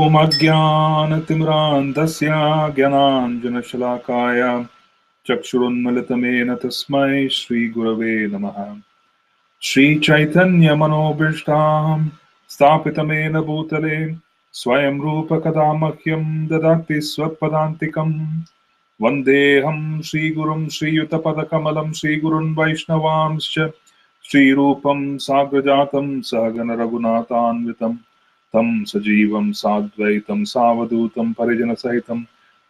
ॐ अज्ञानतिमिरान्धस्य ज्ञानाञ्जनशलाकाय चक्षुरुन्मिलितमेन तस्मै श्रीगुरवे नमः। श्रीचैतन्यमनोभीष्टां स्थापितमेन भूतले स्वयं रूपकदा मह्यं ददाति स्वपदान्तिकम्। वन्देऽहं श्रीगुरुं श्रीयुतपदकमलं श्रीगुरुन् वैष्णवांश्च श्रीरूपं साग्रजातं सहगणरघुनाथान्वितं तं सजीवं साद्वैतं सावधूतं परिजनसहितं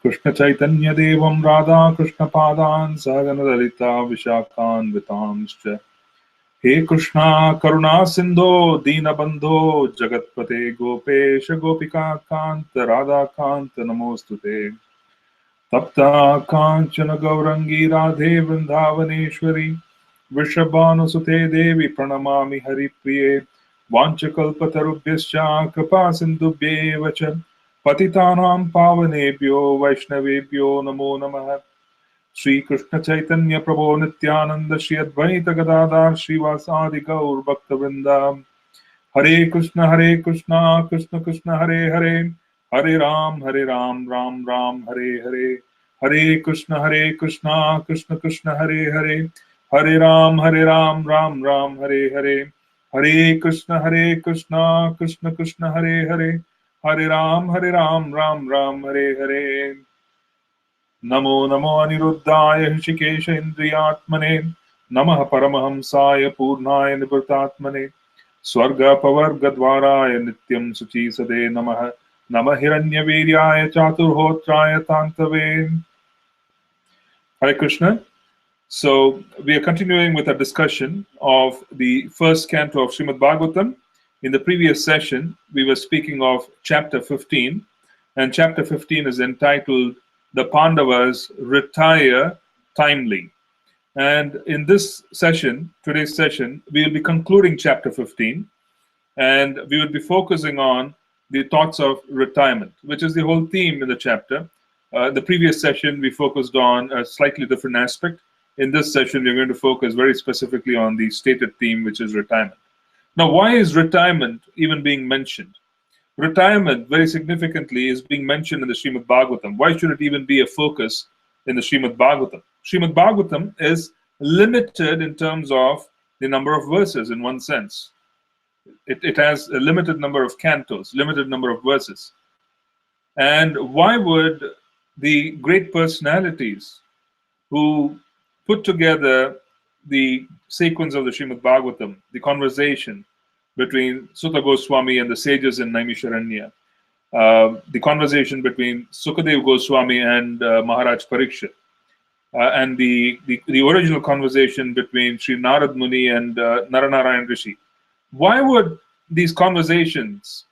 कृष्णचैतन्यदेवं राधाकृष्णपादान् सहगणललिता विशाखान्वितांश्च। हे कृष्णा करुणा सिन्धो दीनबन्धो जगत्पते गोपेश गोपिका कान्त राधाकान्त नमोऽस्तुते। तप्ता काञ्चन गौरङ्गी राधे वृन्दावनेश्वरी वृषभानुसुते देवी प्रणमामि हरिप्रिये। वाञ्छकल्पतरुभ्यश्च कृपा सिन्धुभ्येव च पतितानां पावनेभ्यो वैष्णवेभ्यो नमो नमः। श्रीकृष्ण चैतन्य प्रभो नित्यानंद श्री अद्वैत गदाधर श्रीवासादि गौर भक्तवृंद। हरे कृष्ण कृष्ण कृष्ण हरे हरे, हरे राम राम राम हरे हरे। हरे कृष्ण कृष्ण कृष्ण हरे हरे राम राम हरे हरे। हरे कृष्ण कृष्ण कृष्ण हरे राम राम हरे हरे। नमो नमो अनिरुद्धाय हृषिकेश इन्द्रियात्मने नमः परमहंसाय पूर्णाय निवृतात्मने स्वर्गपवर्गद्वाराय नित्यं शुचिसदे नमः। नमः हिरण्यवीर्याय चातुर्होत्राय तान्तवे। Hare Krishna. So we are continuing with our discussion of the first canto of Srimad Bhagavatam. In the previous session, we were speaking of chapter 15, and chapter 15 is entitled The Pandavas Retire Timely. And in this session, today's session, we will be concluding chapter 15, and we will be focusing on the thoughts of retirement, which is the whole theme in the chapter. The previous session, we focused on a slightly different aspect. In this session, we're going to focus very specifically on the stated theme, which is retirement. Now, why is retirement even being mentioned? Retirement, very significantly, is being mentioned in the Srimad Bhagavatam. Why should it even be a focus in the Srimad Bhagavatam? Srimad Bhagavatam is limited in terms of the number of verses, in one sense. It has a limited number of cantos, limited number of verses. And why would the great personalities who put together the sequence of the Srimad Bhagavatam, the conversation between Sutta Goswami and the sages in Naimisharanya, the conversation between Sukadev Goswami and Maharaj Parikshit, and the original conversation between Sri Narad Muni and Naranarayan Rishi. Why would these conversations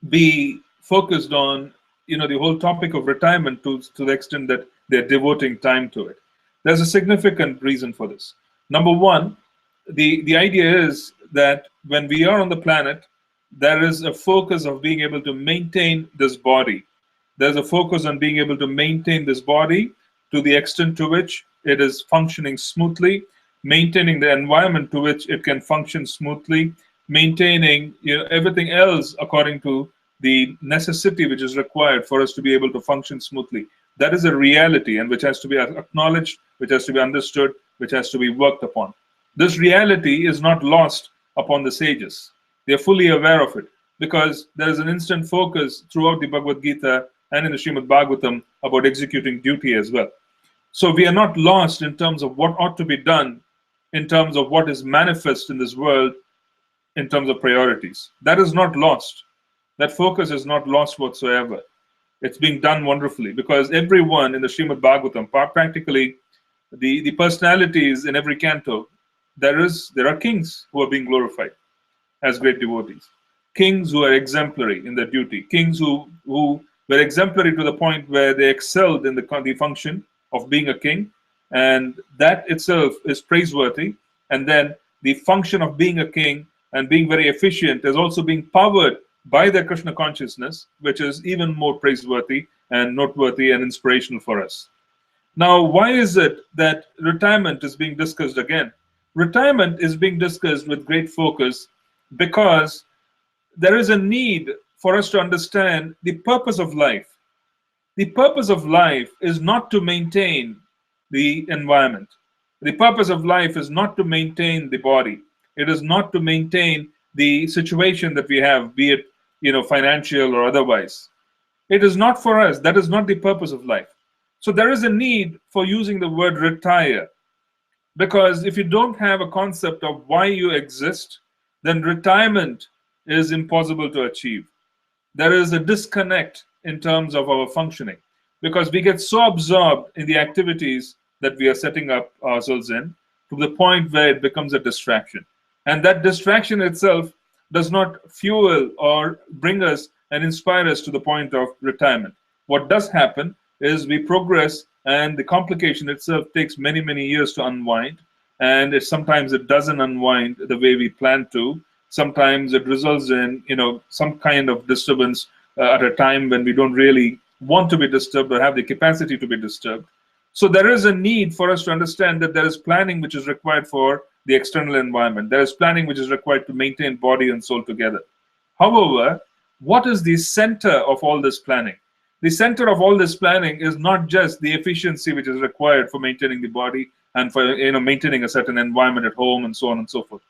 be focused on the whole topic of retirement to the extent that they're devoting time to it? There's a significant reason for this. Number one, the idea is that when we are on the planet, there is a focus of being able to maintain this body. There's a focus on being able to maintain this body to the extent to which it is functioning smoothly, maintaining the environment to which it can function smoothly, maintaining everything else according to the necessity which is required for us to be able to function smoothly. That is a reality, and which has to be acknowledged, which has to be understood, which has to be worked upon. This reality is not lost upon the sages. They are fully aware of it because there is an instant focus throughout the Bhagavad Gita and in the Srimad Bhagavatam about executing duty as well. So we are not lost in terms of what ought to be done, in terms of what is manifest in this world, in terms of priorities. That is not lost. That focus is not lost whatsoever. It's being done wonderfully because everyone in the Srimad Bhagavatam, practically the personalities in every canto, there are kings who are being glorified as great devotees, kings who are exemplary in their duty, kings who were exemplary to the point where they excelled in the function of being a king, and that itself is praiseworthy. And then the function of being a king and being very efficient is also being powered by their Krishna consciousness, which is even more praiseworthy and noteworthy and inspirational for us. Now, why is it that retirement is being discussed again? Retirement is being discussed with great focus because there is a need for us to understand the purpose of life. The purpose of life is not to maintain the environment. The purpose of life is not to maintain the body. It is not to maintain the situation that we have, be it financial or otherwise. It is not for us. That is not the purpose of life. So there is a need for using the word retire, because if you don't have a concept of why you exist, then retirement is impossible to achieve. There is a disconnect in terms of our functioning, because we get so absorbed in the activities that we are setting up ourselves in, to the point where it becomes a distraction. And that distraction itself does not fuel or bring us and inspire us to the point of retirement. What does happen is we progress, and the complication itself takes many, many years to unwind. And sometimes it doesn't unwind the way we plan to. Sometimes it results in some kind of disturbance at a time when we don't really want to be disturbed or have the capacity to be disturbed. So there is a need for us to understand that there is planning which is required for the external environment. There is planning which is required to maintain body and soul together. However, what is the center of all this planning? The center of all this planning is not just the efficiency which is required for maintaining the body and for maintaining a certain environment at home and so on and so forth.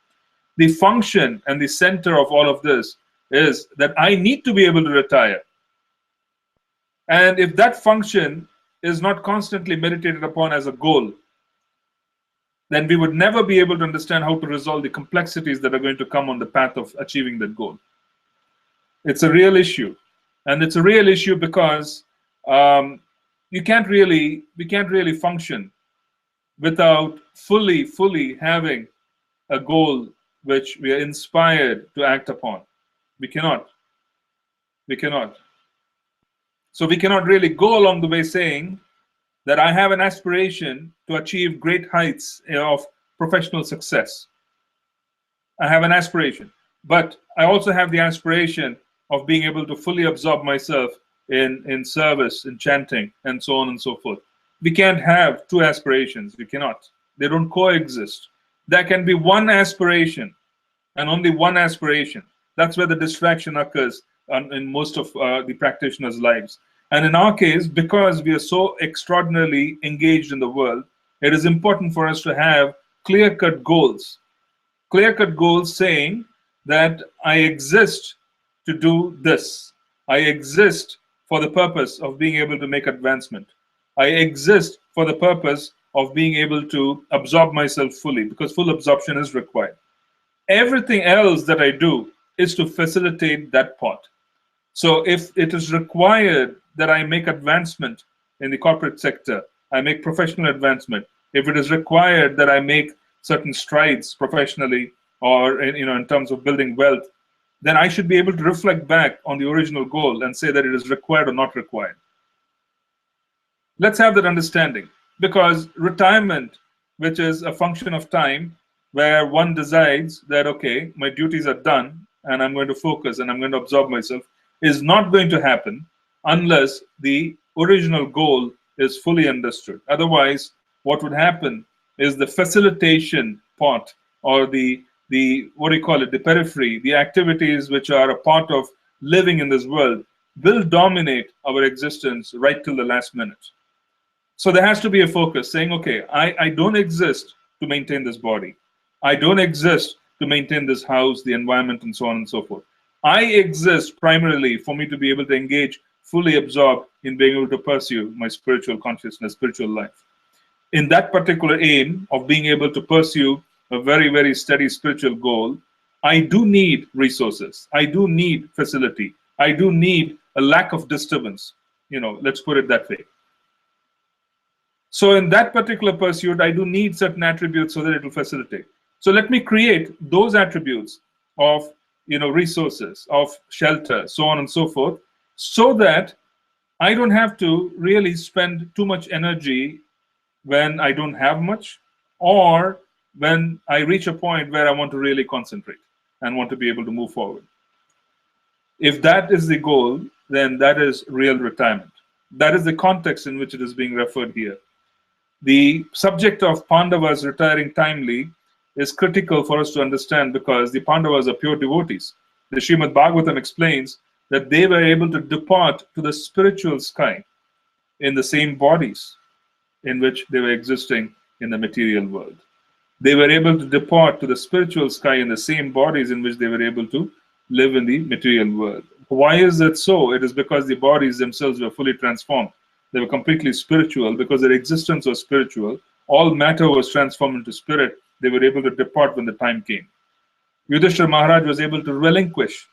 The function and the center of all of this is that I need to be able to retire. And if that function is not constantly meditated upon as a goal, then we would never be able to understand how to resolve the complexities that are going to come on the path of achieving that goal. It's a real issue. And it's a real issue because we can't really function without fully having a goal which we are inspired to act upon. We cannot. So we cannot really go along the way saying that I have an aspiration to achieve great heights of professional success. I have an aspiration, but I also have the aspiration of being able to fully absorb myself in service, in chanting, and so on and so forth. We can't have two aspirations. We cannot. They don't coexist. There can be one aspiration and only one aspiration. That's where the distraction occurs in most of the practitioners' lives. And in our case, because we are so extraordinarily engaged in the world, it is important for us to have clear-cut goals. Clear-cut goals saying that I exist to do this. I exist for the purpose of being able to make advancement. I exist for the purpose of being able to absorb myself fully, because full absorption is required. Everything else that I do is to facilitate that part. So if it is required that I make advancement in the corporate sector, I make professional advancement. If it is required that I make certain strides professionally or in terms of building wealth, then I should be able to reflect back on the original goal and say that it is required or not required. Let's have that understanding, because retirement, which is a function of time, where one decides that, okay, my duties are done and I'm going to focus and I'm going to absorb myself, is not going to happen unless the original goal is fully understood. Otherwise, what would happen is the facilitation part, or the the periphery, the activities which are a part of living in this world, will dominate our existence right till the last minute. So there has to be a focus saying, okay, I don't exist to maintain this body. I don't exist to maintain this house, the environment, and so on and so forth. I exist primarily for me to be able to engage, fully absorbed in being able to pursue my spiritual consciousness, spiritual life. In that particular aim of being able to pursue a very, very steady spiritual goal, I do need resources. I do need facility. I do need a lack of disturbance. Let's put it that way. So in that particular pursuit, I do need certain attributes so that it will facilitate. So let me create those attributes of resources, of shelter, so on and so forth, so that I don't have to really spend too much energy when I don't have much, or when I reach a point where I want to really concentrate and want to be able to move forward. If that is the goal, then that is real retirement. That is the context in which it is being referred here. The subject of Pandavas retiring timely is critical for us to understand, because the Pandavas are pure devotees. The Srimad Bhagavatam explains that they were able to depart to the spiritual sky in the same bodies in which they were existing in the material world. They were able to depart to the spiritual sky in the same bodies in which they were able to live in the material world. Why is that so? It is because the bodies themselves were fully transformed. They were completely spiritual because their existence was spiritual. All matter was transformed into spirit. They were able to depart when the time came. Yudhishthira Maharaj was able to relinquish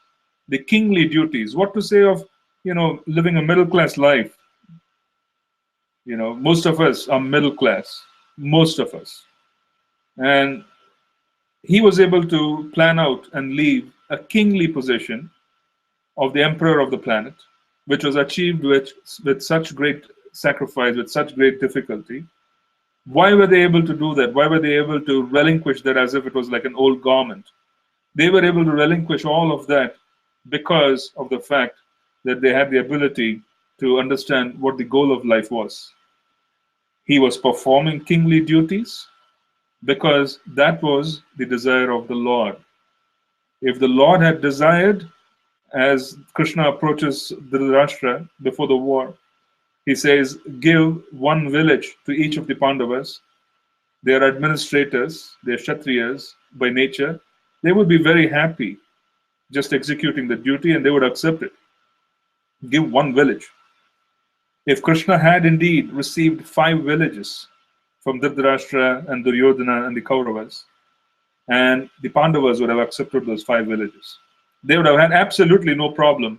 the kingly duties. What to say of, living a middle class life? Most of us are middle class. Most of us. And he was able to plan out and leave a kingly position of the emperor of the planet, which was achieved with such great sacrifice, with such great difficulty. Why were they able to do that? Why were they able to relinquish that as if it was like an old garment? They were able to relinquish all of that because of the fact that they had the ability to understand what the goal of life was. He was performing kingly duties because that was the desire of the Lord. If the Lord had desired, as Krishna approaches Dhritarashtra before the war, he says, give one village to each of the Pandavas. They are administrators, they are Kshatriyas by nature. They would be very happy just executing the duty and they would accept it. Give one village. If Krishna had indeed received 5 villages from Dhritarashtra and Duryodhana and the Kauravas, and the Pandavas would have accepted those 5 villages, they would have had absolutely no problem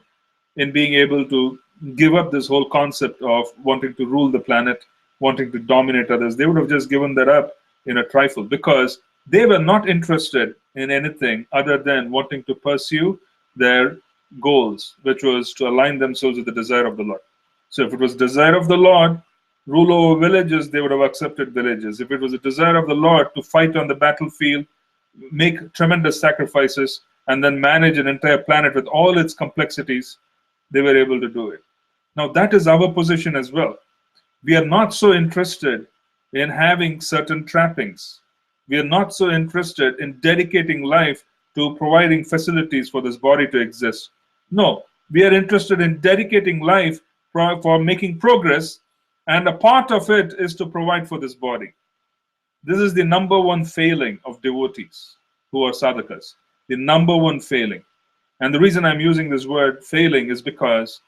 in being able to give up this whole concept of wanting to rule the planet, wanting to dominate others. They would have just given that up in a trifle because they were not interested in anything other than wanting to pursue their goals, which was to align themselves with the desire of the Lord. So if it was desire of the Lord, rule over villages, they would have accepted villages. If it was a desire of the Lord to fight on the battlefield, make tremendous sacrifices, and then manage an entire planet with all its complexities, they were able to do it. Now that is our position as well. We are not so interested in having certain trappings. We are not so interested in dedicating life to providing facilities for this body to exist. No, we are interested in dedicating life for making progress, and a part of it is to provide for this body. This is the number one failing of devotees who are sadhakas. The number one failing. And the reason I'm using this word failing is because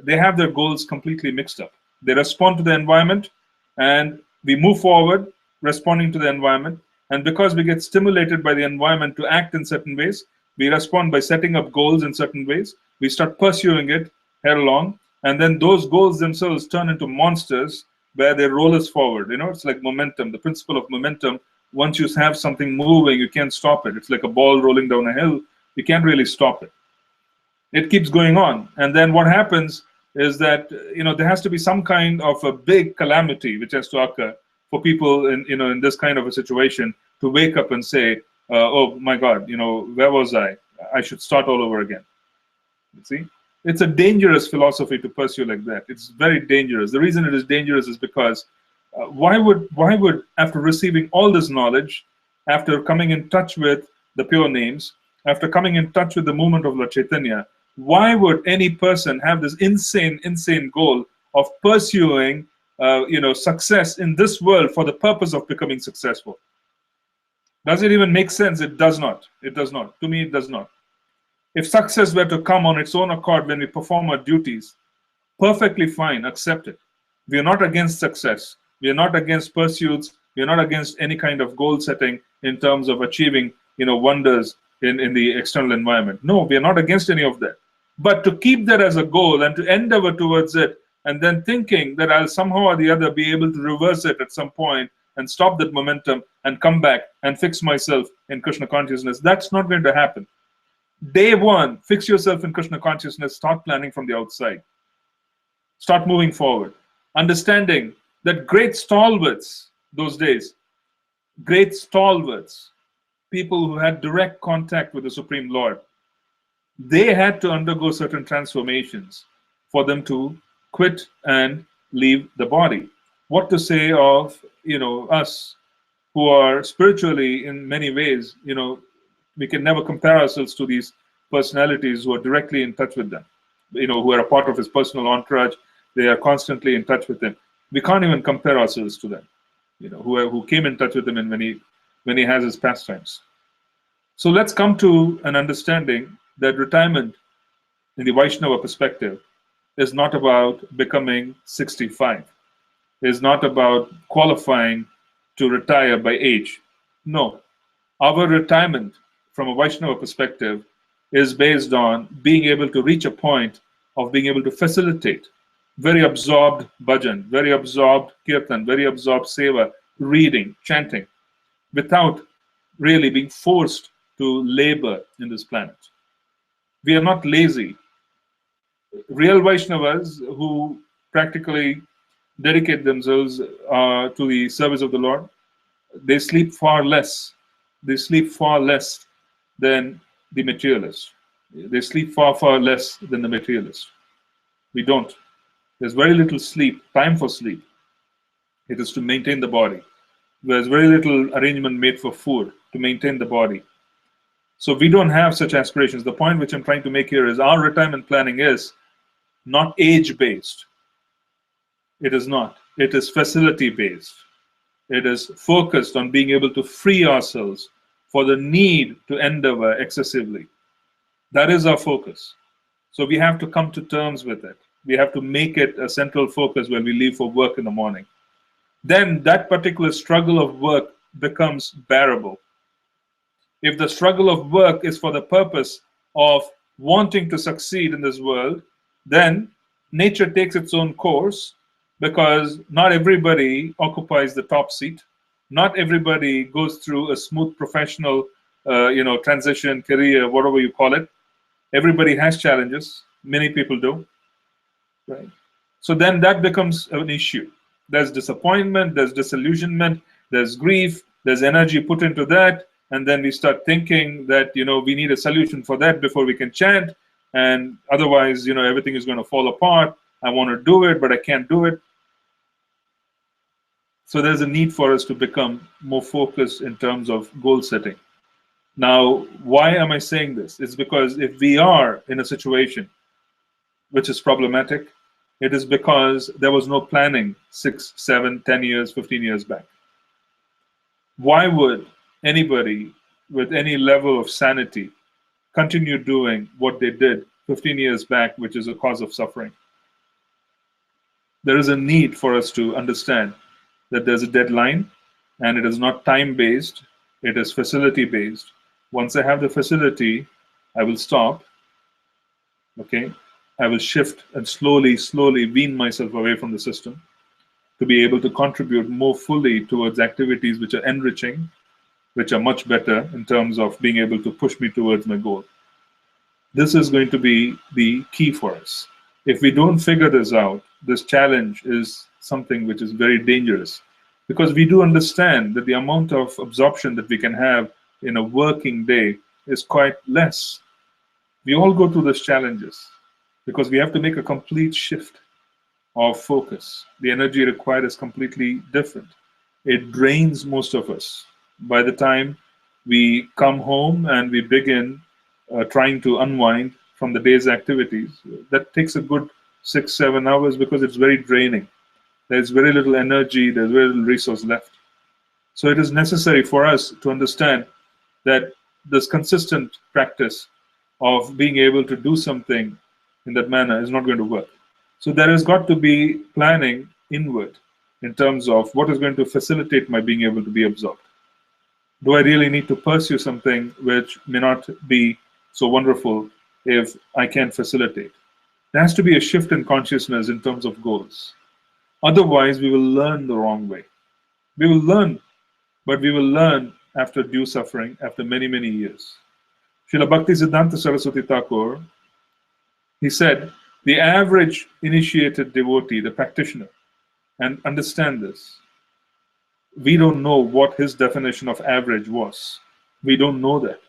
they have their goals completely mixed up. They respond to the environment and we move forward responding to the environment. And because we get stimulated by the environment to act in certain ways, we respond by setting up goals in certain ways. We start pursuing it headlong. And then those goals themselves turn into monsters where they roll us forward. It's like momentum, the principle of momentum. Once you have something moving, you can't stop it. It's like a ball rolling down a hill. You can't really stop it. It keeps going on. And then what happens is that, there has to be some kind of a big calamity which has to occur for people in this kind of a situation to wake up and say, oh my God, where was I? I should start all over again. You see? It's a dangerous philosophy to pursue like that. It's very dangerous. The reason it is dangerous is because why would after receiving all this knowledge, after coming in touch with the pure names, after coming in touch with the movement of Lord Chaitanya, why would any person have this insane goal of pursuing success in this world for the purpose of becoming successful? Does it even make sense? It does not. It does not. To me, it does not. If success were to come on its own accord when we perform our duties, perfectly fine, accept it. We are not against success. We are not against pursuits. We are not against any kind of goal setting in terms of achieving, wonders in the external environment. No, we are not against any of that. But to keep that as a goal and to endeavor towards it, and then thinking that I'll somehow or the other be able to reverse it at some point and stop that momentum and come back and fix myself in Krishna consciousness, that's not going to happen. Day one, fix yourself in Krishna consciousness, start planning from the outside. Start moving forward. Understanding that great stalwarts those days, people who had direct contact with the Supreme Lord, they had to undergo certain transformations for them to quit and leave the body. What to say of, us who are spiritually in many ways, we can never compare ourselves to these personalities who are directly in touch with them. who are a part of his personal entourage. They are constantly in touch with him. We can't even compare ourselves to them, who came in touch with him when he has his pastimes. So let's come to an understanding that retirement in the Vaishnava perspective is not about becoming 65, is not about qualifying to retire by age. No, our retirement from a Vaishnava perspective is based on being able to reach a point of being able to facilitate very absorbed bhajan, very absorbed kirtan, very absorbed seva, reading, chanting, without really being forced to labor in this planet. We are not lazy. Real Vaishnavas who practically dedicate themselves to the service of the Lord, they sleep far less. They sleep far less than the materialist. They sleep far, far less than the materialist. We don't. There's very little sleep, time for sleep. It is to maintain the body. There's very little arrangement made for food to maintain the body. So we don't have such aspirations. The point which I'm trying to make here is our retirement planning is not age-based. It is not. It is facility-based. It is focused on being able to free ourselves for the need to endeavor excessively. That is our focus. So we have to come to terms with it. We have to make it a central focus when we leave for work in the morning. Then that particular struggle of work becomes bearable. If the struggle of work is for the purpose of wanting to succeed in this world, then nature takes its own course, because not everybody occupies the top seat. Not everybody goes through a smooth professional transition, career, whatever you call it. Everybody has challenges. Many people do. Right? So then that becomes an issue. There's disappointment, there's disillusionment, there's grief, there's energy put into that. And then we start thinking that, we need a solution for that before we can chant. And otherwise, everything is going to fall apart. I want to do it, but I can't do it. So there's a need for us to become more focused in terms of goal setting. Now, why am I saying this? It's because if we are in a situation which is problematic, it is because there was no planning 6, 7, 10 years, 15 years back. Why would anybody with any level of sanity continue doing what they did 15 years back, which is a cause of suffering? There is a need for us to understand that there's a deadline, and it is not time-based, it is facility-based. Once I have the facility, I will stop, okay? I will shift and slowly wean myself away from the system to be able to contribute more fully towards activities which are enriching, which are much better in terms of being able to push me towards my goal. This is going to be the key for us. If we don't figure this out, this challenge is something which is very dangerous, because we do understand that the amount of absorption that we can have in a working day is quite less. We all go through those challenges because we have to make a complete shift of focus. The energy required is completely different. It drains most of us. By the time we come home and we begin trying to unwind from the day's activities, that takes a good 6, 7 hours because it's very draining. There's very little energy, there's very little resource left. So it is necessary for us to understand that this consistent practice of being able to do something in that manner is not going to work. So there has got to be planning inward in terms of what is going to facilitate my being able to be absorbed. Do I really need to pursue something which may not be so wonderful if I can't facilitate? There has to be a shift in consciousness in terms of goals. Otherwise, we will learn the wrong way. We will learn, but we will learn after due suffering, after many, many years. Srila Bhaktisiddhanta Saraswati Thakur, he said, the average initiated devotee, the practitioner, and understand this, we don't know what his definition of average was. We don't know that.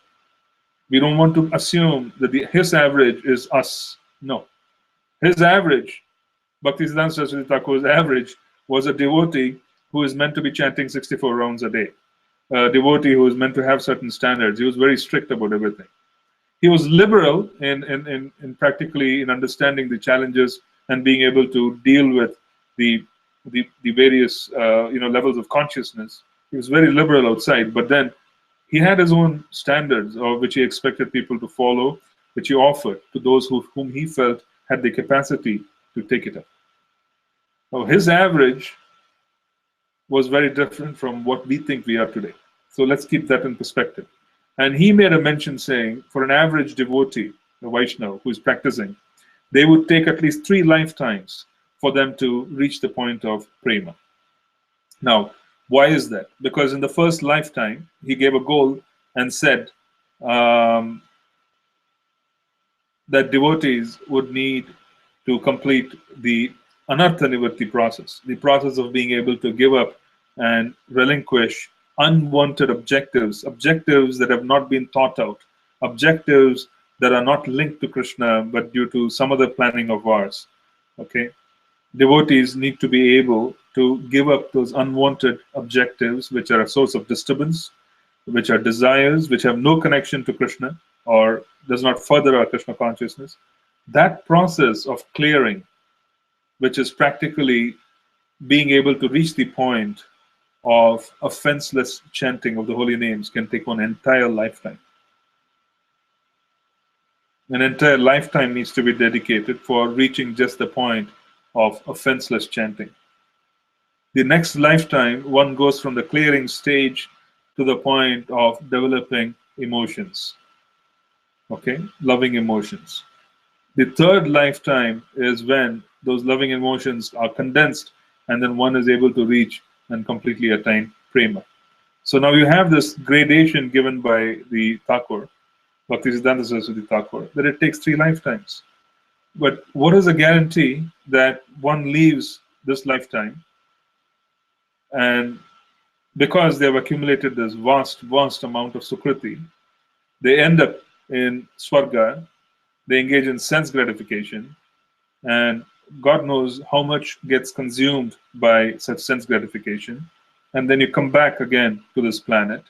We don't want to assume that his average is us. No. His average, Bhaktisiddhanta Saraswati Thakur's average, was a devotee who is meant to be chanting 64 rounds a day. A devotee who is meant to have certain standards. He was very strict about everything. He was liberal in practically in understanding the challenges and being able to deal with the various levels of consciousness. He was very liberal outside, but then he had his own standards of which he expected people to follow, which he offered to those whom he felt had the capacity to take it up. Now, his average was very different from what we think we are today. So let's keep that in perspective. And he made a mention saying, for an average devotee, a Vaishnava who is practicing, they would take at least 3 lifetimes for them to reach the point of prema. Now, why is that? Because in the first lifetime, he gave a goal and said that devotees would need to complete the anartha nivritti process, the process of being able to give up and relinquish unwanted objectives that have not been thought out, objectives that are not linked to Krishna but due to some other planning of ours. Okay, devotees need to be able to give up those unwanted objectives which are a source of disturbance, which are desires which have no connection to Krishna or does not further our Krishna consciousness. That process of clearing, which is practically being able to reach the point of offenseless chanting of the holy names, can take an entire lifetime. An entire lifetime needs to be dedicated for reaching just the point of offenseless chanting. The next lifetime, one goes from the clearing stage to the point of developing emotions, okay, loving emotions. The third lifetime is when those loving emotions are condensed and then one is able to reach and completely attain prema. So now you have this gradation given by the Thakur, Bhaktisiddhanta Saraswati Thakur, that it takes 3 lifetimes. But what is the guarantee that one leaves this lifetime and because they have accumulated this vast amount of sukriti, they end up in Swarga, they engage in sense gratification, and God knows how much gets consumed by such sense gratification. And then you come back again to this planet,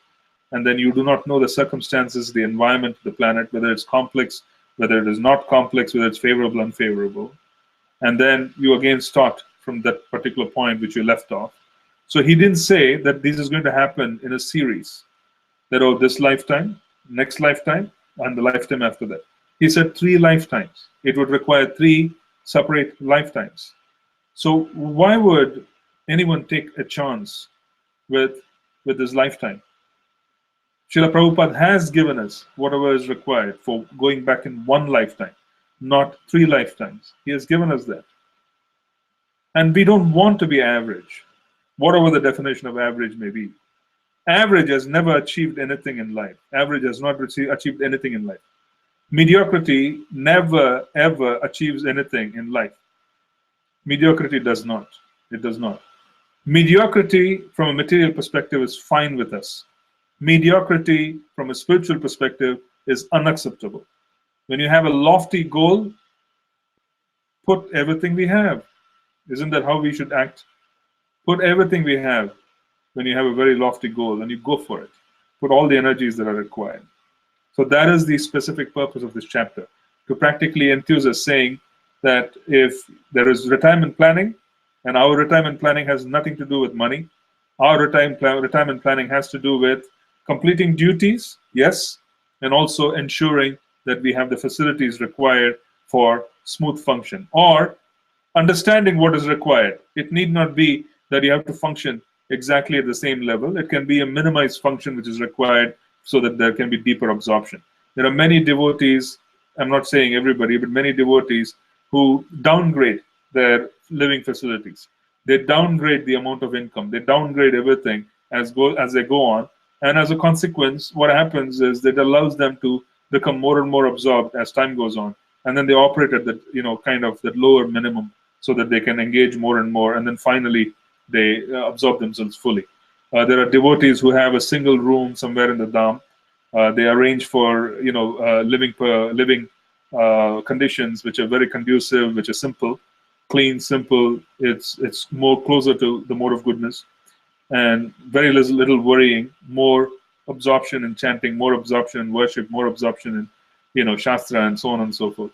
and then you do not know the circumstances, the environment of the planet, whether it's complex, whether it is not complex, whether it's favorable, unfavorable. And then you again start from that particular point which you left off. So he didn't say that this is going to happen in a series, that, oh, this lifetime, next lifetime, and the lifetime after that. He said 3 lifetimes. It would require 3 separate lifetimes. So why would anyone take a chance with this lifetime? Srila Prabhupada has given us whatever is required for going back in 1 lifetime, not 3 lifetimes. He has given us that. And we don't want to be average, whatever the definition of average may be. Average has never achieved anything in life. Average has not achieved anything in life. Mediocrity never, ever achieves anything in life. Mediocrity does not. It does not. Mediocrity from a material perspective is fine with us. Mediocrity from a spiritual perspective is unacceptable. When you have a lofty goal, put everything we have. Isn't that how we should act? Put everything we have when you have a very lofty goal and you go for it. Put all the energies that are required. So that is the specific purpose of this chapter, to practically enthuse us, saying that if there is retirement planning, and our retirement planning has nothing to do with money, our retirement planning has to do with completing duties, yes, and also ensuring that we have the facilities required for smooth function, or understanding what is required. It need not be that you have to function exactly at the same level. It can be a minimized function which is required so that there can be deeper absorption. There are many devotees, I'm not saying everybody, but many devotees who downgrade their living facilities. They downgrade the amount of income. They downgrade everything as they go on. And as a consequence, what happens is that it allows them to become more and more absorbed as time goes on. And then they operate at the, kind of that lower minimum so that they can engage more and more. And then finally, they absorb themselves fully. There are devotees who have a single room somewhere in the Dham. They arrange for living conditions which are very conducive, which are simple, clean, simple. It's more closer to the mode of goodness, and very little worrying, more absorption in chanting, more absorption in worship, more absorption Shastra and so on and so forth.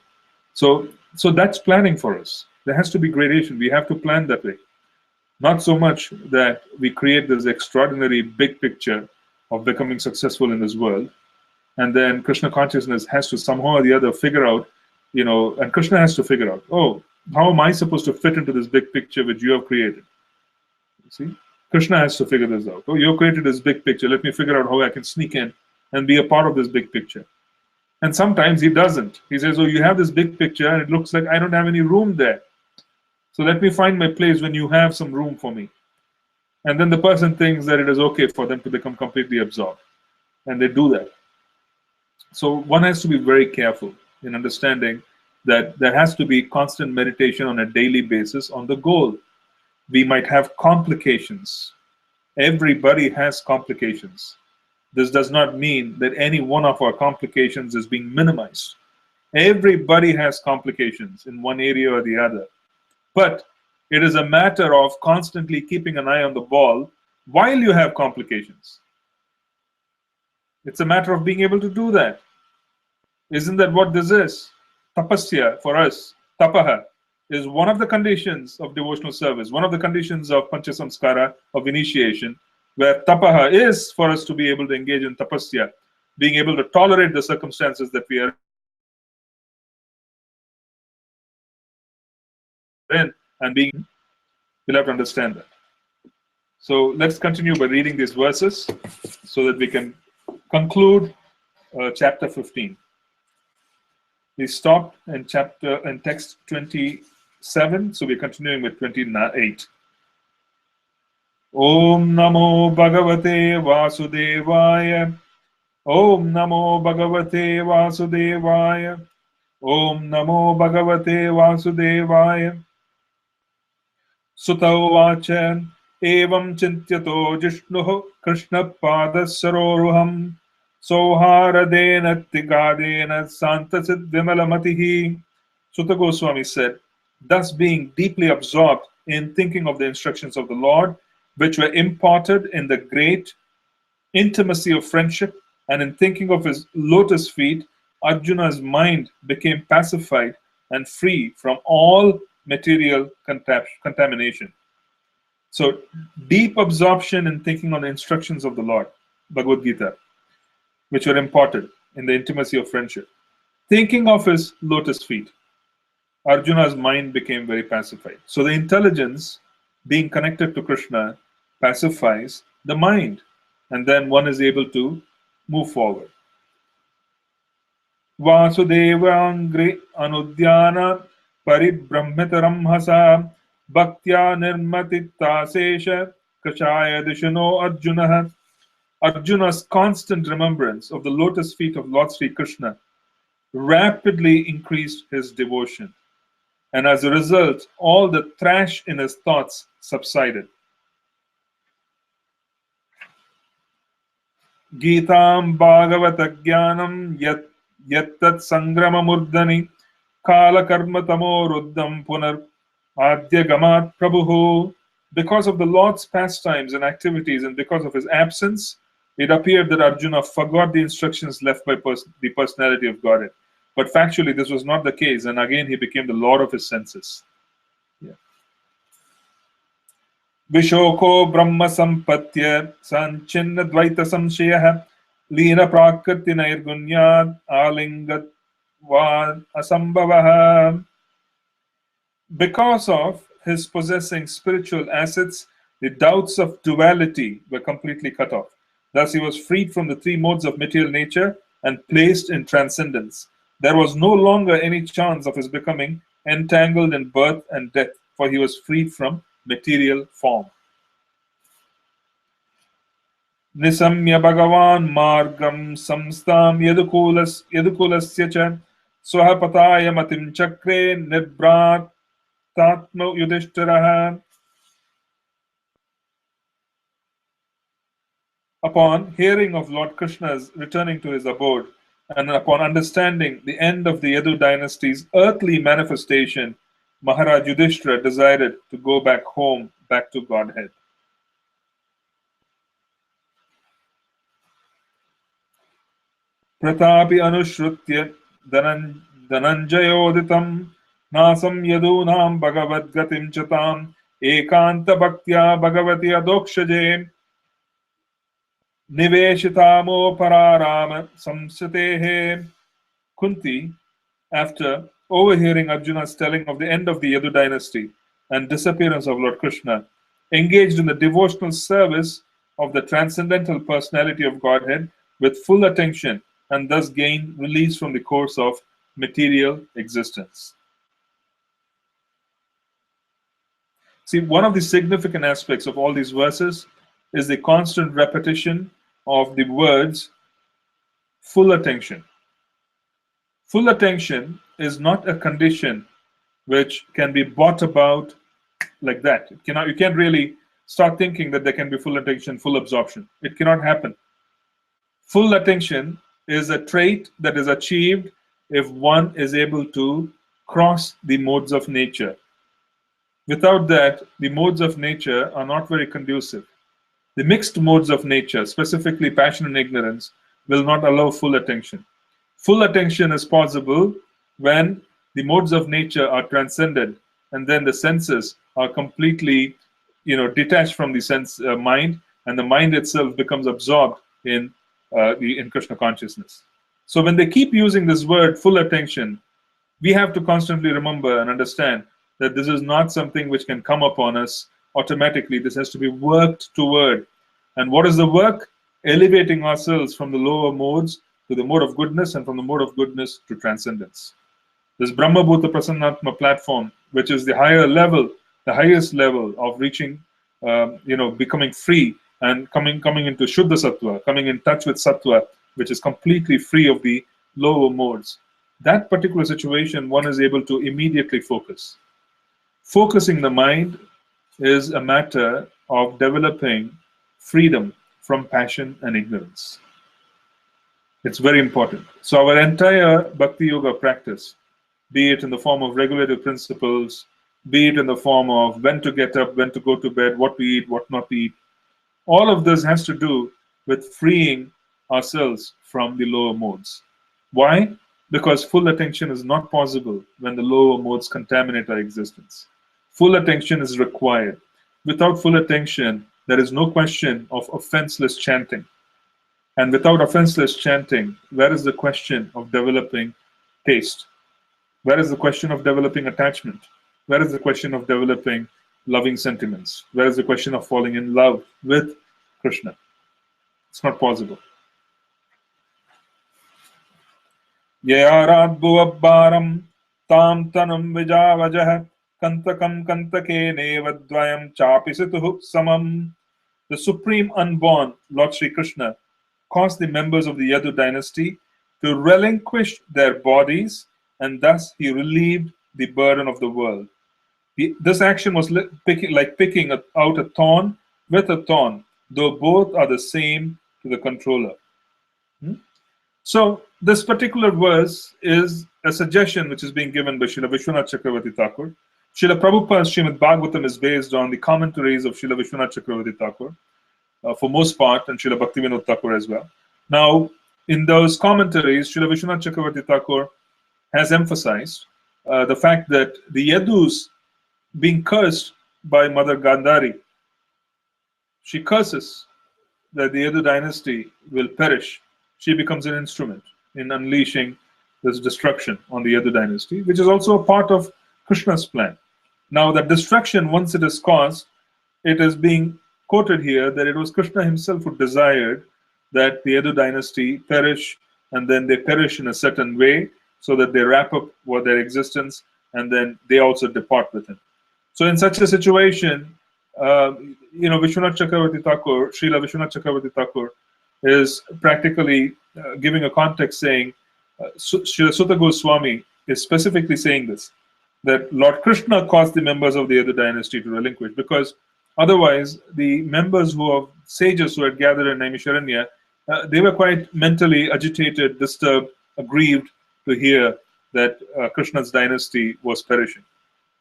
So that's planning for us. There has to be gradation. We have to plan that way. Not so much that we create this extraordinary big picture of becoming successful in this world, and then Krishna consciousness has to somehow or the other figure out, and Krishna has to figure out, oh, how am I supposed to fit into this big picture which you have created? See, Krishna has to figure this out. Oh, you created this big picture. Let me figure out how I can sneak in and be a part of this big picture. And sometimes he doesn't. He says, oh, you have this big picture and it looks like I don't have any room there. So let me find my place when you have some room for me. And then the person thinks that it is okay for them to become completely absorbed. And they do that. So one has to be very careful in understanding that there has to be constant meditation on a daily basis on the goal. We might have complications. Everybody has complications. This does not mean that any one of our complications is being minimized. Everybody has complications in one area or the other. But it is a matter of constantly keeping an eye on the ball while you have complications. It's a matter of being able to do that. Isn't that what this is? Tapasya for us, tapaha, is one of the conditions of devotional service, one of the conditions of panchasamskara, of initiation, where tapaha is for us to be able to engage in tapasya, being able to tolerate the circumstances that we are in, and we'll have to understand that. So let's continue by reading these verses so that we can conclude chapter 15. We stopped in text 27, so we're continuing with 28. Om Namo Bhagavate Vasudevaya. Om Namo Bhagavate Vasudevaya. Om Namo Bhagavate Vasudevaya. Sutta Uvacha Evam Chintyato Jishnuh Krishna Padasaroruham Soharadena Tigadena Santasid Vimalamatihi. Sutta Goswami said, thus being deeply absorbed in thinking of the instructions of the Lord, which were imparted in the great intimacy of friendship, and in thinking of his lotus feet, Arjuna's mind became pacified and free from all material contamination. So, deep absorption in thinking on the instructions of the Lord, Bhagavad Gita, which were imparted in the intimacy of friendship. Thinking of his lotus feet, Arjuna's mind became very pacified. So, the intelligence being connected to Krishna pacifies the mind, and then one is able to move forward. Vasudevangri anudyana paribrahmitaram hasa bhaktya nirmatittasesha kashaya dishano arjuna. Arjuna's constant remembrance of the lotus feet of Lord Sri Krishna rapidly increased his devotion, and as a result, all the trash in his thoughts subsided. Geetam Bhagavata Jnanam Yattat Sangrama Murdani Kala Karma Tamo Ruddham Punar Adya Gamat Prabhu. Because of the Lord's pastimes and activities, and because of his absence, it appeared that Arjuna forgot the instructions left by the personality of Godhead. But factually, this was not the case, and again he became the lord of his senses. Vishoko Brahma Sampatya Sanchinna Dvaita Samshayah Lina Prakriti Nairgunyad Alingat Vad Asambhavaha. Because of his possessing spiritual assets, the doubts of duality were completely cut off. Thus, he was freed from the three modes of material nature and placed in transcendence. There was no longer any chance of his becoming entangled in birth and death, for he was freed from material form. Nisamya Bhagavan Margam Samstam Yadukulasya cha Swahapataya Matim Chakre Nirbrat Tatma Yudhishthiraha. Upon hearing of Lord Krishna's returning to his abode, and upon understanding the end of the Yadu dynasty's earthly manifestation, Maharaj Yudhishthira decided to go back home, back to Godhead. Pratapi Anushrutya Dhananjayoditam Nasam Yadunam Bhagavad-gatim Chatam Ekanta Bhaktya Bhagavati Adokshaje Niveshitamo Pararama Samsatehe. Kunti, after overhearing Arjuna's telling of the end of the Yadu dynasty and disappearance of Lord Krishna, engaged in the devotional service of the transcendental personality of Godhead with full attention and thus gained release from the course of material existence. See, one of the significant aspects of all these verses is the constant repetition of the words full attention. Full attention is not a condition which can be brought about like that. You can't really start thinking that there can be full attention, full absorption. It cannot happen. Full attention is a trait that is achieved if one is able to cross the modes of nature. Without that, the modes of nature are not very conducive. The mixed modes of nature, specifically passion and ignorance, will not allow full attention. Full attention is possible when the modes of nature are transcended and then the senses are completely detached from the sense mind, and the mind itself becomes absorbed in Krishna consciousness. So when they keep using this word full attention, we have to constantly remember and understand that this is not something which can come upon us automatically. This has to be worked toward. And what is the work? Elevating ourselves from the lower modes to the mode of goodness, and from the mode of goodness to transcendence. This Brahma Bhuta Prasannatma platform, which is the higher level, the highest level of reaching, becoming free and coming into Shuddha Sattva, coming in touch with Sattva, which is completely free of the lower modes. That particular situation, one is able to immediately focus. Focusing the mind is a matter of developing freedom from passion and ignorance. It's very important. So our entire Bhakti Yoga practice, be it in the form of regulative principles, be it in the form of when to get up, when to go to bed, what to eat, what not to eat, all of this has to do with freeing ourselves from the lower modes. Why? Because full attention is not possible when the lower modes contaminate our existence. Full attention is required. Without full attention, there is no question of offenseless chanting. And without offenseless chanting, where is the question of developing taste? Where is the question of developing attachment? Where is the question of developing loving sentiments? Where is the question of falling in love with Krishna? It's not possible. Yayarat bhuvabbaram tam tanam vijavajah kantakam kantake nevadvayam chapisituh samam. The Supreme Unborn, Lord Sri Krishna, caused the members of the Yadu dynasty to relinquish their bodies, and thus he relieved the burden of the world. This action was like picking out a thorn with a thorn, though both are the same to the controller. So this particular verse is a suggestion which is being given by Srila Vishwanath Chakravarti Thakur. Srila Prabhupada's Srimad Bhagavatam is based on the commentaries of Srila Vishwanath Chakravarti Thakur, for most part, and Srila Bhaktivinoda Thakur as well. Now, in those commentaries, Srila Vishwanath Chakravarti Thakur has emphasized the fact that the Yadus being cursed by Mother Gandhari, she curses that the Yadu dynasty will perish. She becomes an instrument in unleashing this destruction on the Yadu dynasty, which is also a part of Krishna's plan. Now, that destruction, once it is caused, it is being quoted here that it was Krishna himself who desired that the Yadu dynasty perish, and then they perish in a certain way so that they wrap up their existence, and then they also depart with him. So in such a situation, Vishwanath Chakravarti Thakur, Srila Vishwanath Chakravarti Thakur, is practically giving a context saying, Srila Sutta Goswami is specifically saying this, that Lord Krishna caused the members of the Yadu dynasty to relinquish, because otherwise the members sages who had gathered in Naimisharanya, they were quite mentally agitated, disturbed, aggrieved to hear that Krishna's dynasty was perishing.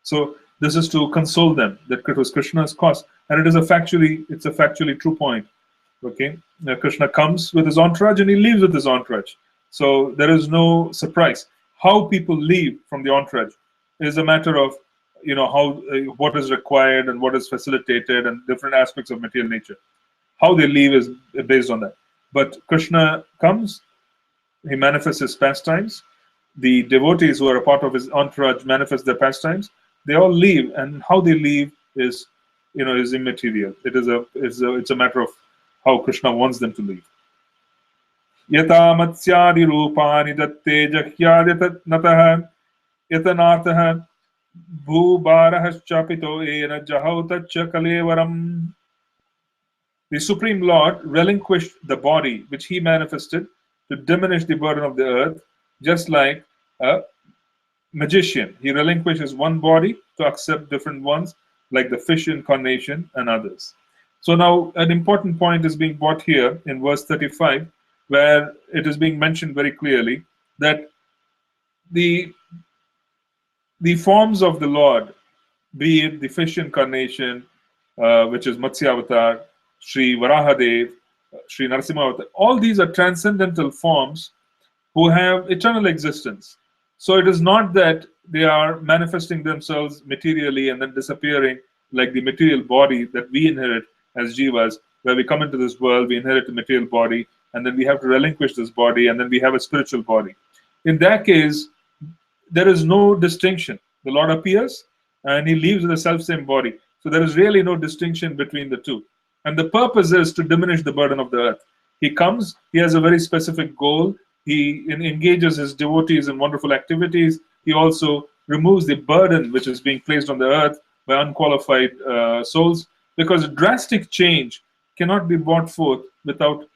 So this is to console them that it was Krishna's cause, and it's a factually true point. Okay, now Krishna comes with his entourage and he leaves with his entourage. So there is no surprise. How people leave from the entourage is a matter of, how what is required and what is facilitated and different aspects of material nature. How they leave is based on that. But Krishna comes, he manifests his pastimes. The devotees who are a part of his entourage manifest their pastimes. They all leave, and how they leave is, is immaterial. It's a matter of how Krishna wants them to leave. Yata matsyadi rupani datte jahyadita natah yatanartah bhubarahachapito ena jahautacha kalevaram. The Supreme Lord relinquished the body which he manifested to diminish the burden of the earth, just like a magician. He relinquishes one body to accept different ones, like the fish incarnation and others. So now an important point is being brought here in verse 35, where it is being mentioned very clearly that the forms of the Lord, be it the fish incarnation, which is Matsya Avatar, Sri Varahadev, Sri Narasimha Avatar, all these are transcendental forms who have eternal existence. So it is not that they are manifesting themselves materially and then disappearing like the material body that we inherit as jivas, where we come into this world, we inherit a material body, and then we have to relinquish this body, and then we have a spiritual body. In that case, there is no distinction. The Lord appears and he leaves with the self-same body. So there is really no distinction between the two. And the purpose is to diminish the burden of the earth. He comes, he has a very specific goal. He engages his devotees in wonderful activities. He also removes the burden which is being placed on the earth by unqualified souls, because drastic change cannot be brought forth without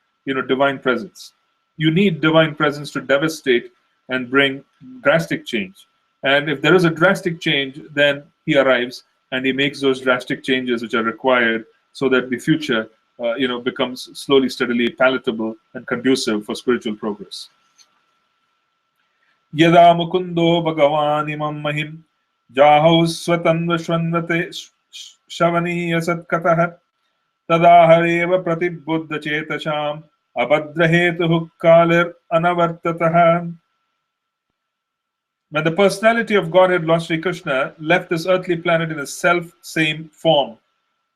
divine presence. You need divine presence to devastate and bring drastic change. And if there is a drastic change, then he arrives and he makes those drastic changes which are required so that the future becomes slowly, steadily palatable and conducive for spiritual progress. Yada mukundo bhagavan imam mahim jaho swatanva shvanvate shavaniya satkatah tada hareva pratibbuddha chetasham abhadrahetuh kalir anavartatah. When the personality of Godhead, Lord Sri Krishna, left this earthly planet in a self-same form,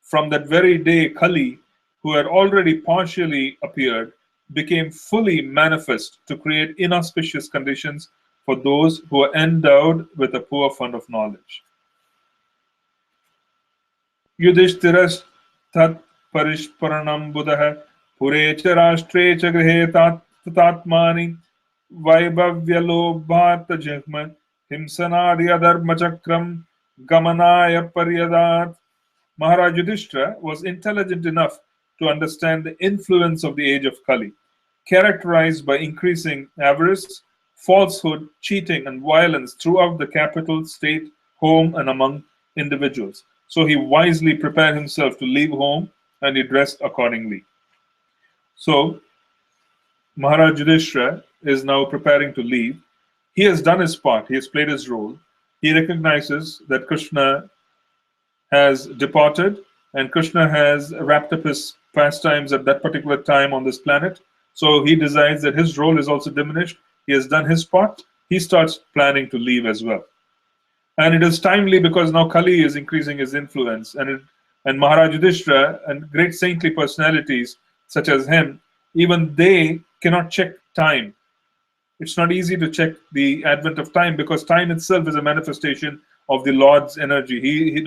from that very day Kali, who had already partially appeared, became fully manifest to create inauspicious conditions for those who are endowed with a poor fund of knowledge. Yudhishtiras tat parishparanam buddha purecha rashtre cha grihe tatmani vaibhavyalobhata jihma himsanadya dharmachakram gamanaya paryadat. Maharaj Yudhishthira was intelligent enough to understand the influence of the age of Kali, characterized by increasing avarice, falsehood, cheating, and violence throughout the capital, state, home, and among individuals. So he wisely prepared himself to leave home and he dressed accordingly. So Maharaj Yudhishthira is now preparing to leave. He has done his part, he has played his role. He recognizes that Krishna has departed and Krishna has wrapped up his pastimes at that particular time on this planet. So he decides that his role is also diminished. He has done his part. He starts planning to leave as well. And it is timely because now Kali is increasing his influence, and Maharaj Yudhishthira and great saintly personalities such as him, even they cannot check time. It's not easy to check the advent of time because time itself is a manifestation of the Lord's energy.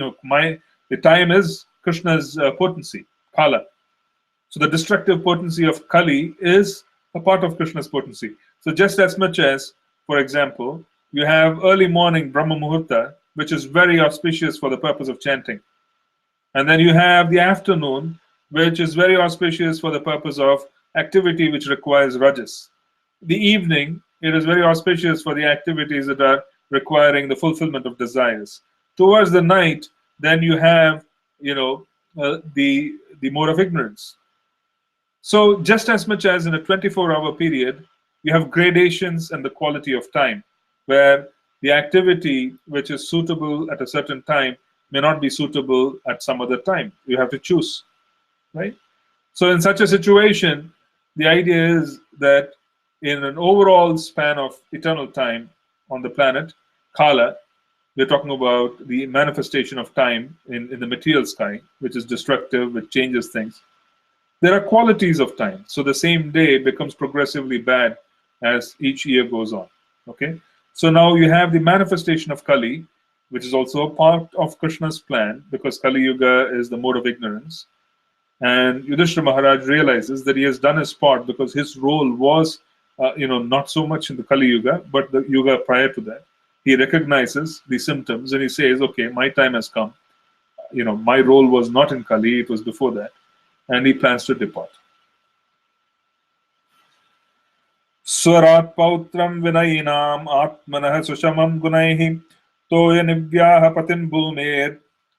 The time is Krishna's potency, Kala. So the destructive potency of Kali is a part of Krishna's potency. So just as much as, for example, you have early morning Brahma Muhurta, which is very auspicious for the purpose of chanting. And then you have the afternoon, which is very auspicious for the purpose of activity which requires rajas. The evening, it is very auspicious for the activities that are requiring the fulfillment of desires. Towards the night, then you have, the mode of ignorance. So just as much as in a 24-hour period, you have gradations and the quality of time, where the activity which is suitable at a certain time may not be suitable at some other time. You have to choose, right? So in such a situation, the idea is that, in an overall span of eternal time on the planet, Kala, we're talking about the manifestation of time in the material sky, which is destructive, which changes things. There are qualities of time. So the same day becomes progressively bad as each year goes on. Okay? So now you have the manifestation of Kali, which is also a part of Krishna's plan, because Kali Yuga is the mode of ignorance. And Yudhishthira Maharaj realizes that he has done his part because his role was, not so much in the Kali Yuga, but the Yuga prior to that. He recognizes the symptoms and he says, okay, my time has come. My role was not in Kali, it was before that. And he plans to depart. Swarat pautram vinayinam atmanah sushamam gunaihi toya nivyaha patim bhumer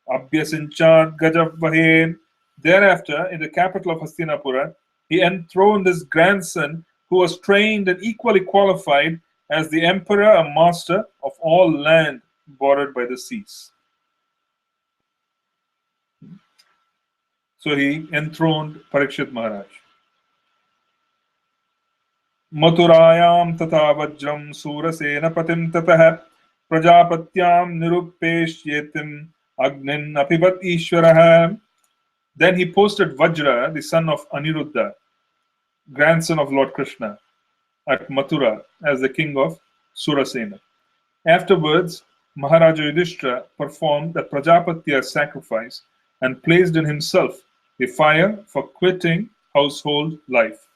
abhyasinchad gajavahe. Thereafter, in the capital of Hastinapura, he enthroned his grandson, who was trained and equally qualified as the emperor and master of all land bordered by the seas. So he enthroned Parikshit Maharaj. Mathurayam tata vajram surasena patim tatah prajapatyam nirupeshyetim agnin apibat ishwarah. Then he posted Vajra, the son of Aniruddha, grandson of Lord Krishna, at Mathura as the king of Surasena. Afterwards, Maharaja Yudhishthira performed the Prajapatya sacrifice and placed in himself the fire for quitting household life.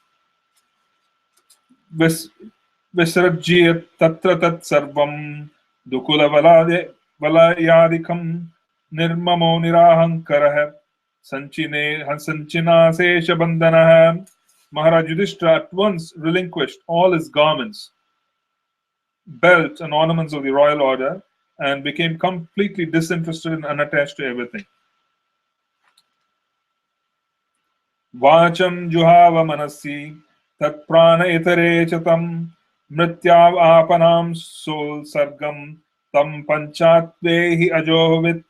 Visrajyat tatra tat sarvam dukula valayadikam nirmamo nirahankarah sanchina sesha bandhanah. Maharaj Yudhishthira at once relinquished all his garments, belt and ornaments of the royal order, and became completely disinterested and unattached to everything. Vacham juhava manasi tat prana itare chatam mrityav apanam sol sargam tam panchatvehi ajohovit.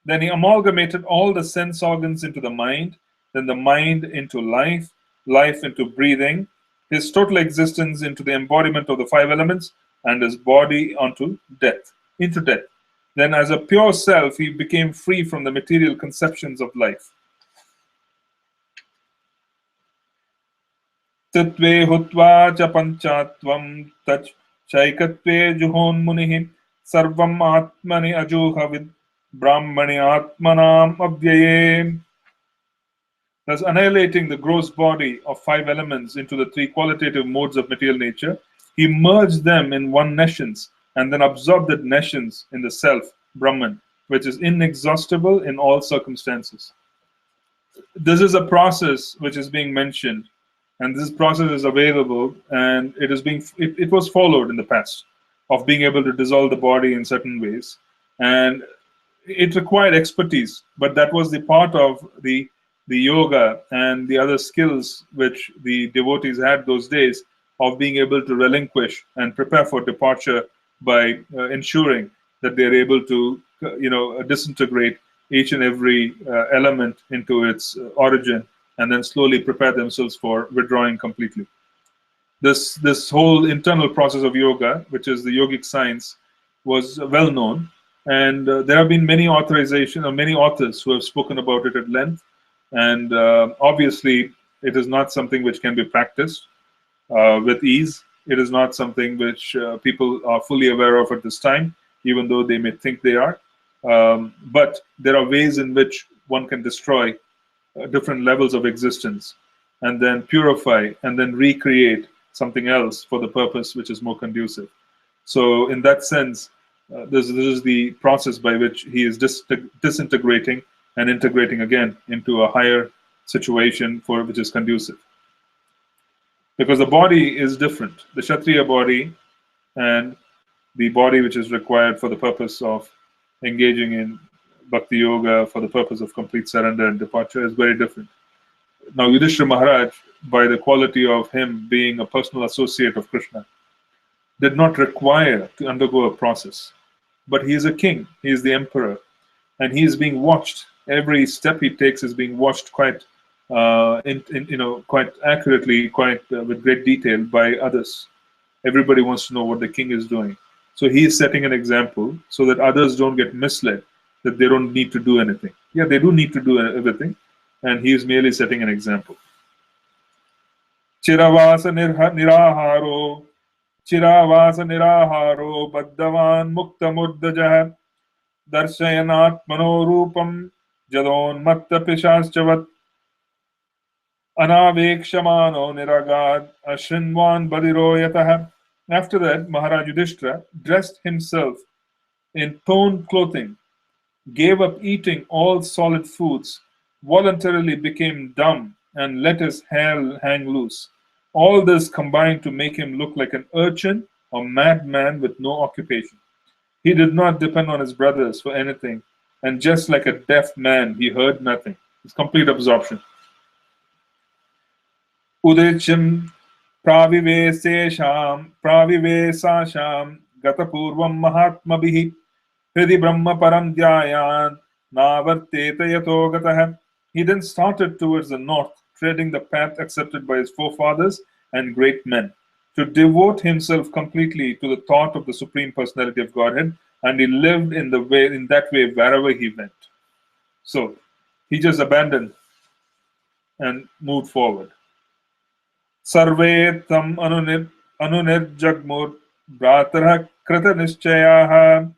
Then he amalgamated all the sense organs into the mind, then the mind into life, life into breathing, his total existence into the embodiment of the five elements, and his body into death. Then as a pure self, he became free from the material conceptions of life. Tatve hutva cha panchatvam tach shaikatve juhon munihi sarvam atmani ajuhavid brahmani atmanam abhyaye. Thus annihilating the gross body of five elements into the three qualitative modes of material nature, he merged them in one nescience and then absorbed that nescience in the self, Brahman, which is inexhaustible in all circumstances. This is a process which is being mentioned, and this process is available, and it was followed in the past, of being able to dissolve the body in certain ways. And it required expertise, but that was the part of the yoga and the other skills which the devotees had those days, of being able to relinquish and prepare for departure by ensuring that they're able to disintegrate each and every element into its origin, and then slowly prepare themselves for withdrawing completely. This whole internal process of yoga, which is the yogic science, was well known, and there have been many authors who have spoken about it at length. And obviously, it is not something which can be practiced with ease. It is not something which people are fully aware of at this time, even though they may think they are. But there are ways in which one can destroy different levels of existence, and then purify, and then recreate something else for the purpose which is more conducive. So in that sense, this is the process by which he is disintegrating and integrating again into a higher situation for which is conducive. Because the body is different. The Kshatriya body and the body which is required for the purpose of engaging in Bhakti Yoga, for the purpose of complete surrender and departure, is very different. Now, Yudhishthira Maharaj, by the quality of him being a personal associate of Krishna, did not require to undergo a process. But he is a king, he is the emperor, and he is being watched. Every step he takes is being watched quite quite accurately, quite with great detail by others. Everybody wants to know what the king is doing. So he is setting an example so that others don't get misled that they don't need to do anything. Yeah, they do need to do everything, and he is merely setting an example. Chiravasa niraharo, Chiravasa niraharo, Baddavan mukta murdajah, Darshayanat manorupam, Jadon matta pishaschavat, Anavekshmano niragad, Ashrinvan badiro yatah. After that, Maharaj Yudhishthira dressed himself in torn clothing, gave up eating all solid foods, voluntarily became dumb, and let his hair hang loose. All this combined to make him look like an urchin or madman with no occupation. He did not depend on his brothers for anything, and just like a deaf man, he heard nothing. It's complete absorption. Udechim pravivesasham gatapurvam mahatmabhihi Hridi Brahma Param Dhyayan Navarteta Yato Gatah. He then started towards the north, treading the path accepted by his forefathers and great men, to devote himself completely to the thought of the Supreme Personality of Godhead, and he lived in that way wherever he went. So he just abandoned and moved forward. Sarve tam anunirjagmur bhratarah krita nishchayaha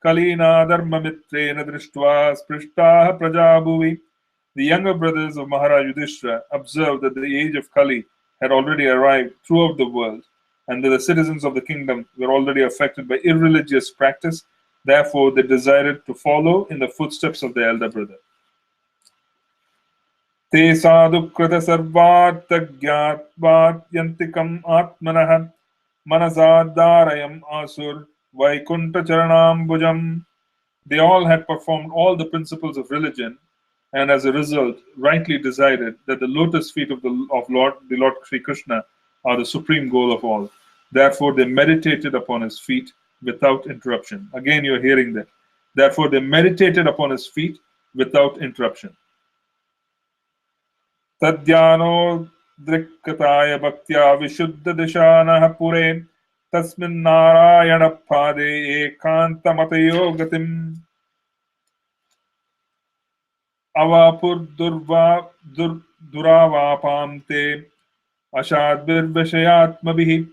Kalina Dharmamitrena Drishtva Sprishtaha Prajabhuvi. The younger brothers of Maharaj Yudhishthira observed that the age of Kali had already arrived throughout the world, and that the citizens of the kingdom were already affected by irreligious practice. Therefore, they decided to follow in the footsteps of their elder brother. Te sadhukrata sarvartagyatvat yantikam atmanah manasadarayam asur vaikunta charanambujam. They all had performed all the principles of religion, and as a result, rightly decided that the lotus feet of the Lord Sri Krishna are the supreme goal of all. Therefore, they meditated upon his feet without interruption. Again, you're hearing that. Therefore, they meditated upon his feet without interruption. Tadhyano drikkataya bhaktya vishuddha dishanaha pure tasmin narayana pade ekanta matayo gatim avapur duravapamte ashadvir vishayatmabhi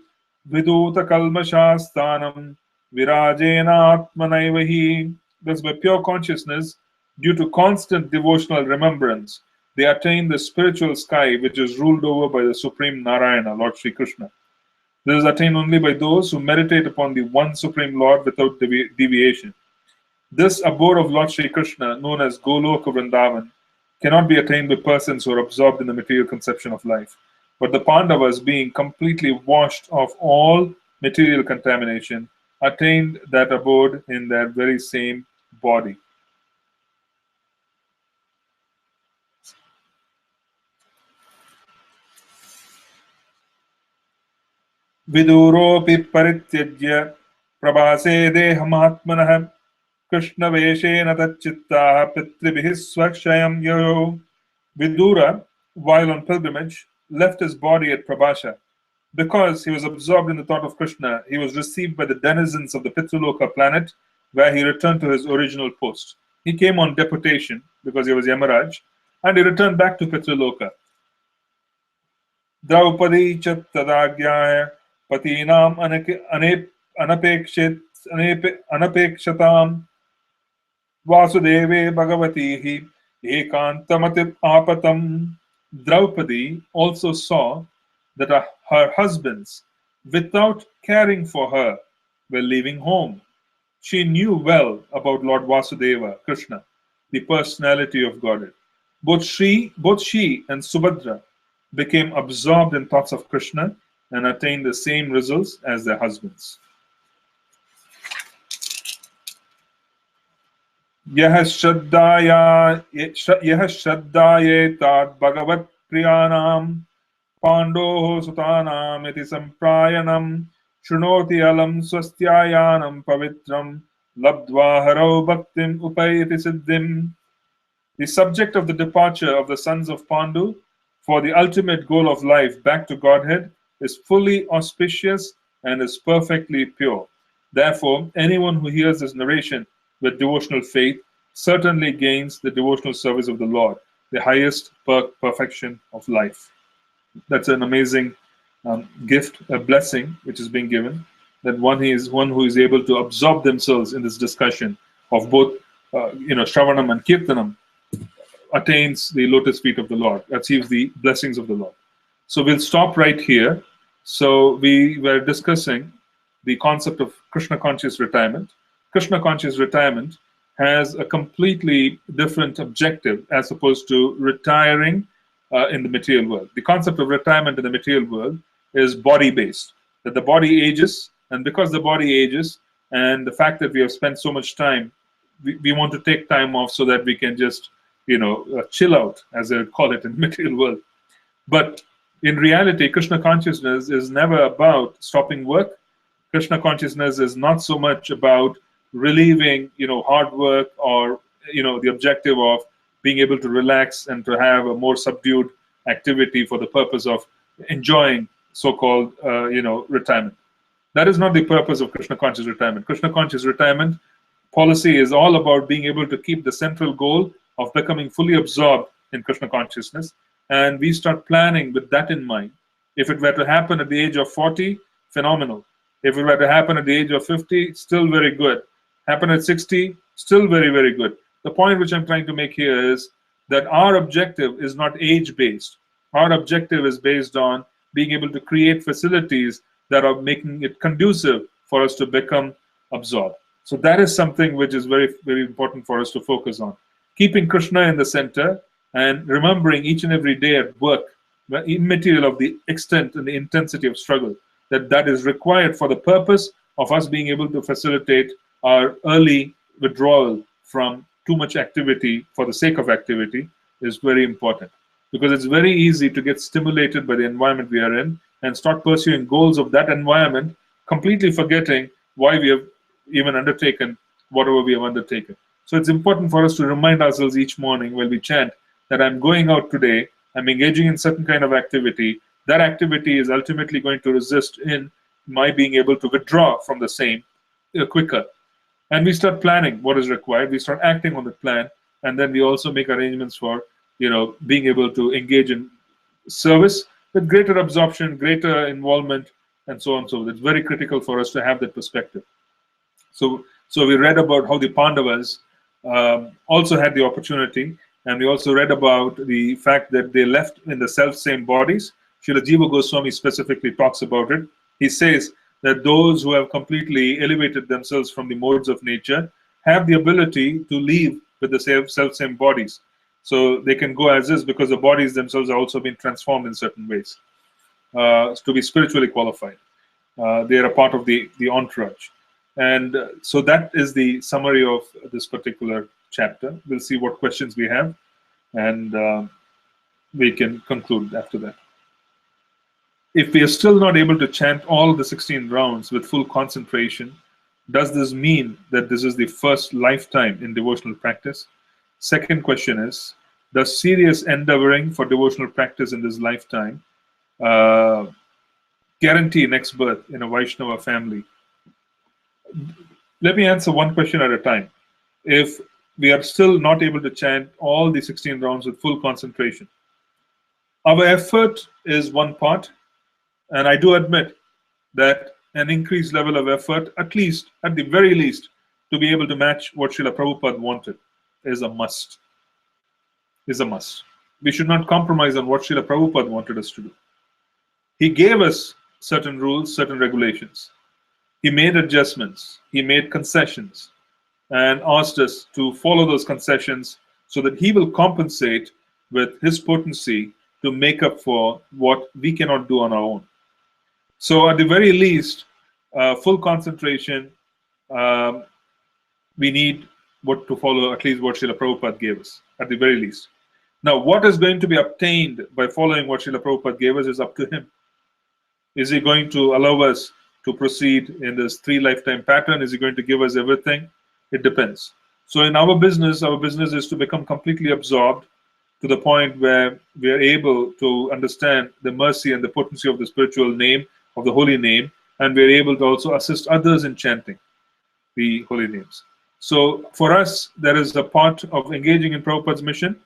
viduta kalmashastanam virajena atmanaivahi. Thus, by pure consciousness, due to constant devotional remembrance, they attain the spiritual sky which is ruled over by the Supreme Narayana, Lord Sri Krishna. This is attained only by those who meditate upon the one Supreme Lord without deviation. This abode of Lord Sri Krishna, known as Goloka Vrindavan, cannot be attained by persons who are absorbed in the material conception of life. But the Pandavas, being completely washed of all material contamination, attained that abode in their very same body. Viduropi parityajya prabhase dehamahatmanah Krishna veshena tachittaha pitribhi swakshayam yo. Vidura, while on pilgrimage, left his body at Prabhasha. Because he was absorbed in the thought of Krishna, he was received by the denizens of the Pitruloka planet, where he returned to his original post. He came on deputation because he was Yamaraj, and he returned back to Pitruloka. Draupadi chattadagyaya patinam anapekshatam Vasudeve Bhagavatihi Ekantamatit Apatam. Draupadi also saw that her husbands, without caring for her, were leaving home. She knew well about Lord Vasudeva, Krishna, the personality of Godhead. Both she and Subhadra became absorbed in thoughts of Krishna and attained the same results as their husbands. यह श्रद्धाये तात भगवत प्रियानाम पांडोः सुतानाम इति संप्रायणम शृणोति अलम स्वस्त्यायानम पवित्रम लब्ध्वा हरौ भक्तिम उपैति सिद्धिम. The subject of the departure of the sons of Pandu for the ultimate goal of life back to Godhead is fully auspicious and is perfectly pure. Therefore, anyone who hears this narration with devotional faith certainly gains the devotional service of the Lord, the highest perfection of life. That's an amazing gift, a blessing which is being given, that one who is able to absorb themselves in this discussion of both Shravanam and Kirtanam attains the lotus feet of the Lord, achieves the blessings of the Lord. So we'll stop right here. So we were discussing the concept of Krishna conscious retirement. Krishna conscious retirement has a completely different objective as opposed to retiring in the material world. The concept of retirement in the material world is body-based, that the body ages, and because the body ages, and the fact that we have spent so much time, we want to take time off so that we can just chill out, as they would call it in the material world. But in reality, Krishna consciousness is never about stopping work. Krishna consciousness is not so much about relieving, hard work, or the objective of being able to relax and to have a more subdued activity for the purpose of enjoying so-called, retirement. That is not the purpose of Krishna conscious retirement. Krishna conscious retirement policy is all about being able to keep the central goal of becoming fully absorbed in Krishna consciousness, and we start planning with that in mind. If it were to happen at the age of 40, phenomenal. If it were to happen at the age of 50, still very good. Happen at 60, still very, very good. The point which I'm trying to make here is that our objective is not age-based. Our objective is based on being able to create facilities that are making it conducive for us to become absorbed. So that is something which is very, very important for us to focus on. Keeping Krishna in the center and remembering each and every day at work, immaterial of the extent and the intensity of struggle, that is required for the purpose of us being able to facilitate our early withdrawal from too much activity for the sake of activity is very important. Because it's very easy to get stimulated by the environment we are in and start pursuing goals of that environment, completely forgetting why we have even undertaken whatever we have undertaken. So it's important for us to remind ourselves each morning while we chant that I'm going out today, I'm engaging in certain kind of activity. That activity is ultimately going to resist in my being able to withdraw from the same quicker. And we start planning what is required. We start acting on the plan, and then we also make arrangements for being able to engage in service with greater absorption, greater involvement, and so on. So it's very critical for us to have that perspective. So we read about how the Pandavas also had the opportunity, and we also read about the fact that they left in the self-same bodies. Srila Jiva Goswami specifically talks about it. He says that those who have completely elevated themselves from the modes of nature have the ability to leave with the self-same bodies. So they can go as is because the bodies themselves are also being transformed in certain ways to be spiritually qualified. They are a part of the entourage. And so that is the summary of this particular chapter. We'll see what questions we have, and we can conclude after that. If we are still not able to chant all the 16 rounds with full concentration, does this mean that this is the first lifetime in devotional practice? Second question is, does serious endeavoring for devotional practice in this lifetime guarantee next birth in a Vaishnava family? Let me answer one question at a time. If we are still not able to chant all the 16 rounds with full concentration, our effort is one part, and I do admit that an increased level of effort, at the very least, to be able to match what Srila Prabhupada wanted, is a must. We should not compromise on what Srila Prabhupada wanted us to do. He gave us certain rules, certain regulations. He made adjustments. He made concessions and asked us to follow those concessions so that he will compensate with his potency to make up for what we cannot do on our own. So at the very least, full concentration, we need to follow at least what Srila Prabhupada gave us, at the very least. Now, what is going to be obtained by following what Srila Prabhupada gave us is up to him. Is he going to allow us to proceed in this 3 lifetime pattern? Is he going to give us everything? It depends. So in our business is to become completely absorbed to the point where we are able to understand the mercy and the potency of the spiritual name, of the holy name, and we are able to also assist others in chanting the holy names. So for us, there is a part of engaging in Prabhupada's mission,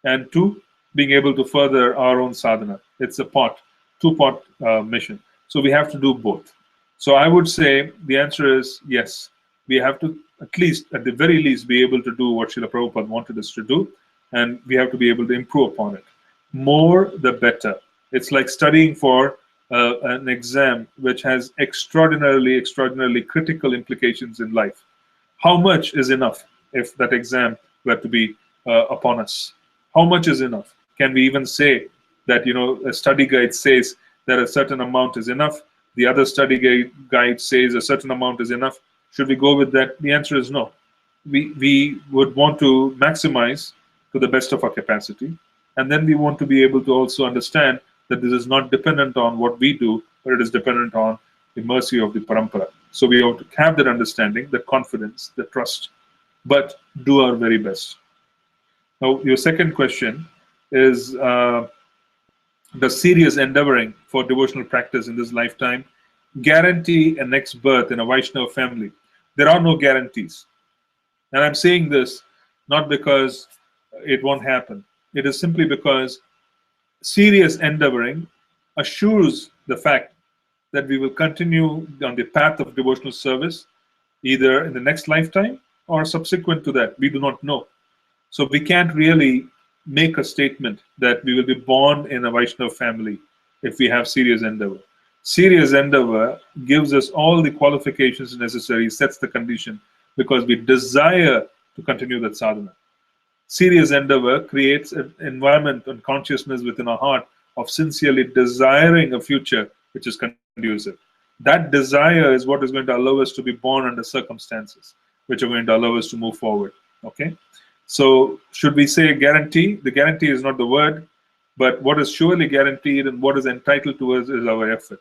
and two, being able to further our own sadhana. It's a two-part mission. So we have to do both. So I would say the answer is yes. We have to at the very least, be able to do what Srila Prabhupada wanted us to do, and we have to be able to improve upon it. More the better. It's like studying for an exam which has extraordinarily critical implications in life. How much is enough if that exam were to be upon us? How much is enough? Can we even say that, a study guide says that a certain amount is enough, the other study guide says a certain amount is enough? Should we go with that? The answer is no. We would want to maximize to the best of our capacity, and then we want to be able to also understand that this is not dependent on what we do, but it is dependent on the mercy of the parampara. So we have to have that understanding, that confidence, the trust, but do our very best. Now, your second question is, does serious endeavoring for devotional practice in this lifetime guarantee a next birth in a Vaishnava family? There are no guarantees. And I'm saying this not because it won't happen. It is simply because serious endeavoring assures the fact that we will continue on the path of devotional service either in the next lifetime or subsequent to that. We do not know. So we can't really make a statement that we will be born in a Vaishnava family if we have serious endeavor. Serious endeavor gives us all the qualifications necessary, sets the condition, because we desire to continue that sadhana. Serious endeavor creates an environment and consciousness within our heart of sincerely desiring a future which is conducive. That desire is what is going to allow us to be born under circumstances which are going to allow us to move forward. Okay? So, should we say guarantee? The guarantee is not the word, but what is surely guaranteed and what is entitled to us is our effort.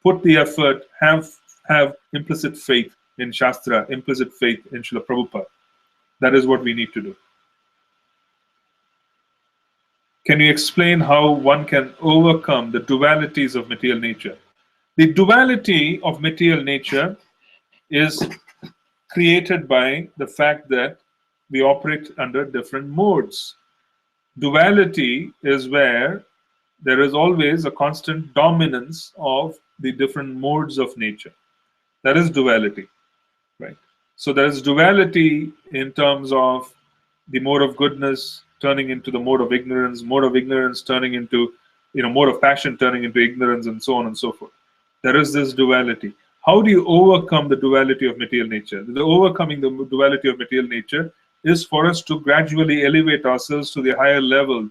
Put the effort, have implicit faith in Shastra, implicit faith in Srila Prabhupada. That is what we need to do. Can you explain how one can overcome the dualities of material nature? The duality of material nature is created by the fact that we operate under different modes. Duality is where there is always a constant dominance of the different modes of nature. That is duality, right? So there is duality in terms of the mode of goodness turning into the mode of ignorance turning into, mode of passion turning into ignorance, and so on and so forth. There is this duality. How do you overcome the duality of material nature? The overcoming the duality of material nature is for us to gradually elevate ourselves to the higher level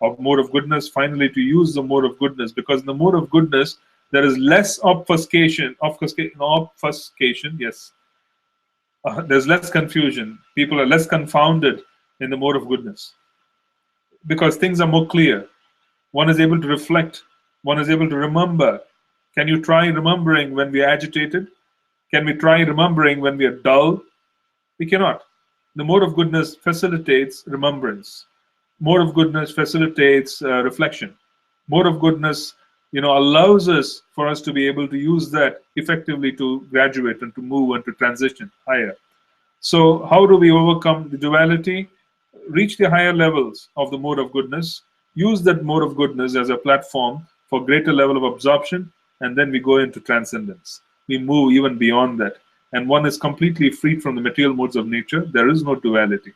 of mode of goodness, finally to use the mode of goodness, because in the mode of goodness, there is less obfuscation, yes. There's less confusion. People are less confounded in the mode of goodness because things are more clear. One is able to reflect. One is able to remember. Can you try remembering when we are agitated? Can we try remembering when we are dull? We cannot. The mode of goodness facilitates remembrance. Mode of goodness facilitates reflection. Mode of goodness, allows us for us to be able to use that effectively to graduate and to move and to transition higher. So how do we overcome the duality? Reach the higher levels of the mode of goodness, use that mode of goodness as a platform for greater level of absorption, and then we go into transcendence. We move even beyond that. And one is completely freed from the material modes of nature. There is no duality.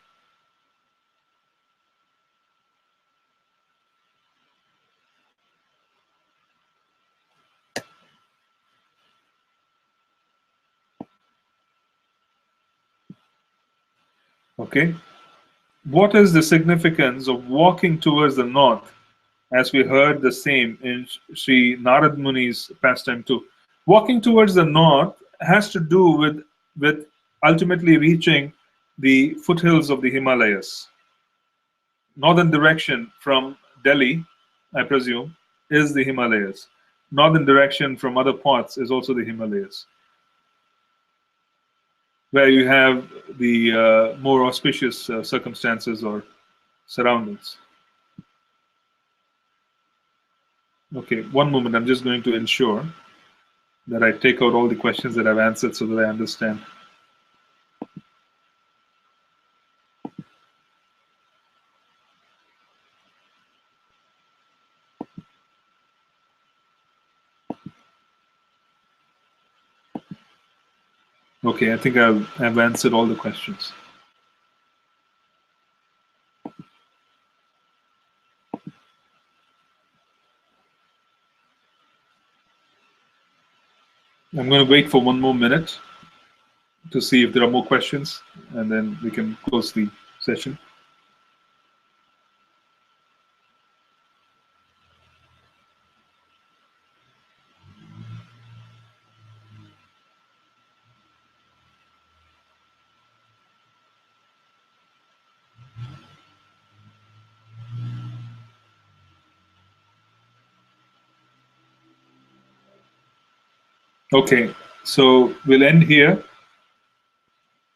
Okay? What is the significance of walking towards the north, as we heard the same in Sri Narad Muni's pastime too? Walking towards the north has to do with ultimately reaching the foothills of the Himalayas. Northern direction from Delhi, I presume, is the Himalayas. Northern direction from other parts is also the Himalayas. where you have the more auspicious circumstances or surroundings. Okay, one moment. I'm just going to ensure that I take out all the questions that I've answered so that I understand. Okay, I think I've answered all the questions. I'm going to wait for one more minute to see if there are more questions, and then we can close the session. Okay, so we'll end here,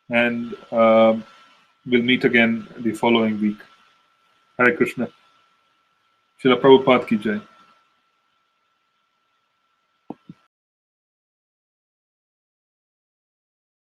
and we'll meet again the following week. Hare Krishna. Srila Prabhupada ki jai.